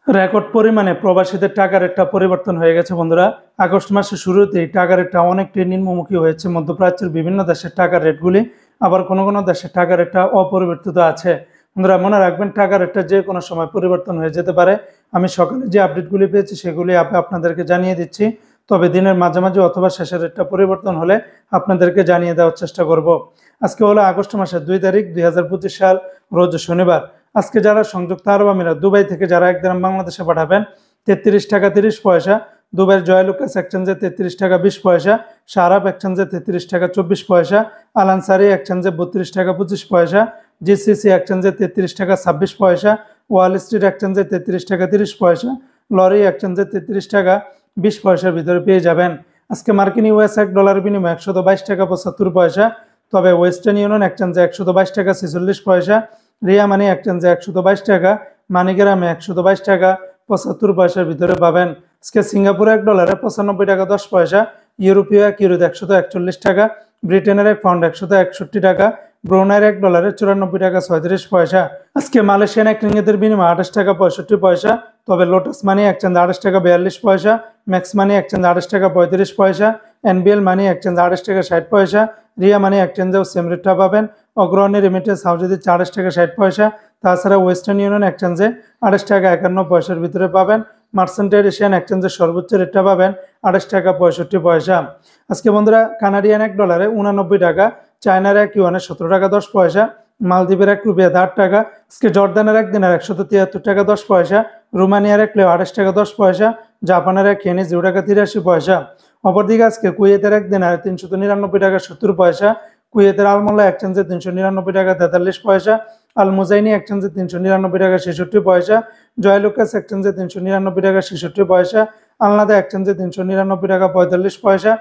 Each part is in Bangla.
রেকর্ড পরিমাণে প্রবাসীদের টাকার রেটটা পরিবর্তন হয়ে গেছে বন্ধুরা। আগস্ট মাসের শুরুতেই টাকার রেটটা অনেকটাই নিম্নমুখী হয়েছে মধ্যপ্রাচ্যের বিভিন্ন দেশের টাকার রেটগুলি, আবার কোনো কোনো দেশের টাকার রেটটা অপরিবর্তিত আছে। বন্ধুরা মনে রাখবেন, টাকার রেটটা যে কোনো সময় পরিবর্তন হয়ে যেতে পারে। আমি সকালে যে আপডেটগুলি পেয়েছি সেগুলি আপনাদেরকে জানিয়ে দিচ্ছি, তবে দিনের মাঝামাঝি অথবা শেষের রেটটা পরিবর্তন হলে আপনাদেরকে জানিয়ে দেওয়ার চেষ্টা করব। আজকে হলো আগস্ট মাসের 2 তারিখ 2025 সাল, রোজ শনিবার। আজকে যারা সংযুক্ত আরব আমিরাত দুবাই থেকে যারা 1 দিরহাম বাংলাদেশে পাঠাবেন 33 টাকা 30 পয়সা, দুবাইয়ের জয়লুকাস এক্সচেঞ্জে 33 টাকা 20 পয়সা, শারাব এক্সচেঞ্জে 33 টাকা 24 পয়সা, আল আনসারি এক্সচেঞ্জে 32 টাকা 25 পয়সা, জিসিসি এক্সচেঞ্জে 33 টাকা 26 পয়সা, ওয়াল স্ট্রিট এক্সচেঞ্জে 33 টাকা 30 পয়সা, লরি এক্সচেঞ্জে 33 টাকা 20 পয়সার ভিতরে পেয়ে যাবেন। আজকে মার্কিন ইউএস $1 বিনিময়ে 122 টাকা 75 পয়সা, তবে ওয়েস্টার্ন ইউনিয়ন এক্সচেঞ্জে 122 টাকা 46 পয়সা, রিয়া মানি এক্সচেঞ্জে 122 টাকা, মানিগ্রামে 122 টাকা 75 পয়সার ভিতরে পাবেন। আজকে সিঙ্গাপুরে $1 95 টাকা 10 পয়সা, ইউরোপীয় ইউরোতে 141 টাকা, ব্রিটেনের এক পাউন্ড 161 টাকা, ব্রুনাইয়ের $1 94 টাকা 36 পয়সা। আজকে মালয়েশিয়ান এক রিঙ্গিতের বিনিময়ে 28 টাকা 65 পয়সা, তবে লোটাস মানি এক্সচেঞ্জ 28 টাকা 42 পয়সা, ম্যাক্স মানি এক্সচেঞ্জ 28 টাকা 35 পয়সা, এনবিএল মানি এক্সচেঞ্জ 28 টাকা 60 পয়সা, রিয়া মানি এক্সচেঞ্জেও সেম রেটটা পাবেন। অগ্রণী রেমিটেন্স হাউস যদি 28 টাকা 60 পয়সা, তাছাড়া ওয়েস্টার্ন ইউনিয়ন এক্সচেঞ্জে 28 টাকা 51 পয়সার ভিতরে পাবেন। মার্সেন্টাইল এশিয়ান এক্সচেঞ্জের সর্বোচ্চ রেটটা পাবেন 28 টাকা 65 পয়সা। আজকে বন্ধুরা কানাডিয়ান $1 89 টাকা, চায়নার এক ইউয়ানে 17 টাকা 10 পয়সা, মালদ্বীপের এক রুপিয়া 8 টাকা, আজকে জর্দানের এক দিনার 173 টাকা 10 পয়সা, রোমানিয়ার এক লেও 28 টাকা 10 পয়সা, জাপানের এক ইয়েনে 0 টাকা 83 পয়সা। অপরদিকে আজকে কুয়েতের এক দিনার 399 টাকা 70 পয়সা, কুয়েতের আলমোল্লা এক্সচেঞ্জে 399 টাকা 43 পয়সা, আল মুজাইনি এক্সচেঞ্জে 399 টাকা 66 পয়সা, জয়লুকাস এক্সচেঞ্জে 399 টাকা 66 পয়সা, আলনাদা এক্সচেঞ্জে 399 টাকা 45 পয়সা।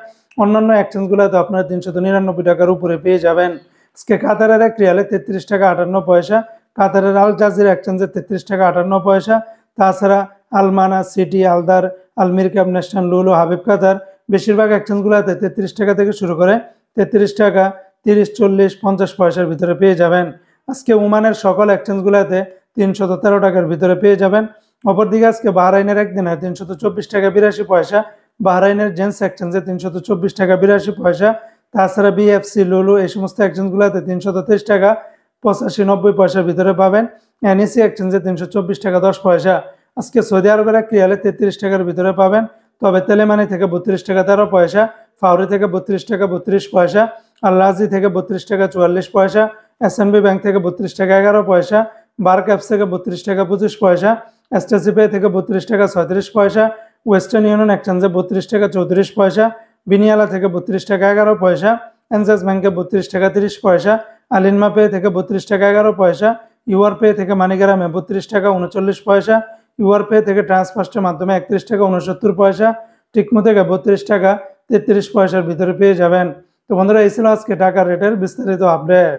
অন্যান্য এক্সচেঞ্জগুলোতে আপনারা 399 টাকার উপরে পেয়ে যাবেন। আজকে কাতারের এক রিয়ালে 33 টাকা 58 পয়সা, কাতারের আল জাজিরা এক্সচেঞ্জে 33 টাকা 58 পয়সা, তাছাড়া আলমানা, সিটি, আলদার, আলমির ক্যাব, ন্যাশনাল, লুলু, হাবিব কাতার বেশিরভাগ এক্সচেঞ্জগুলোতে 33 টাকা থেকে শুরু করে 33 টাকা 30, 40, 50 পয়সার ভিতরে পেয়ে যাবেন। আজকে ওমানের সকল এক্সচেঞ্জগুলোতে 313 টাকার ভিতরে পেয়ে যাবেন। অপরদিকে আজকে বাহরাইনের একদিনে 324 টাকা 82 পয়সা, বাহরাইনের জেন্স এক্সচেঞ্জে 324 টাকা 82 পয়সা, তাছাড়া বিএফসি, লুলু এই সমস্ত এক্সচেঞ্জগুলোতে 323 টাকা 85-90 পয়সার ভিতরে পাবেন। এনইসি এক্সচেঞ্জে 324 টাকা 10 পয়সা। আজকে সৌদি আরবের এক রিয়ালে 33 টাকার ভিতরে পাবেন, তবে তেলেমানি থেকে 32 টাকা 13 পয়সা, ফাউরি থেকে 32 টাকা 32 পয়সা, আল রাজি থেকে 32 টাকা 44 পয়সা, এসএনবি ব্যাংক থেকে 32 টাকা 11 পয়সা, বার ক্যাপস থেকে 32 টাকা 25 পয়সা, এসটিসি পে থেকে 32 টাকা 36 পয়সা, ওয়েস্টার্ন ইউনিয়ন এক্সচেঞ্জে 32 টাকা 34 পয়সা, বিনিয়ালা থেকে 32 টাকা 11 পয়সা, এনজেস ব্যাংকে 32 টাকা 30 পয়সা, আলিনমা পে থেকে 32 টাকা 11 পয়সা, ইউআর পে থেকে মানিগ্রামে 32 টাকা 39 পয়সা, ইউআর পে থেকে ট্রান্সফার্স্টের মাধ্যমে 31 টাকা 69 পয়সা, টিকমো থেকে 32 টাকা 33 পয়সার ভিতরে পেয়ে যাবেন। তো বন্ধুরা এই ছিল আজকে টাকার রেটের বিস্তারিত আপডেট।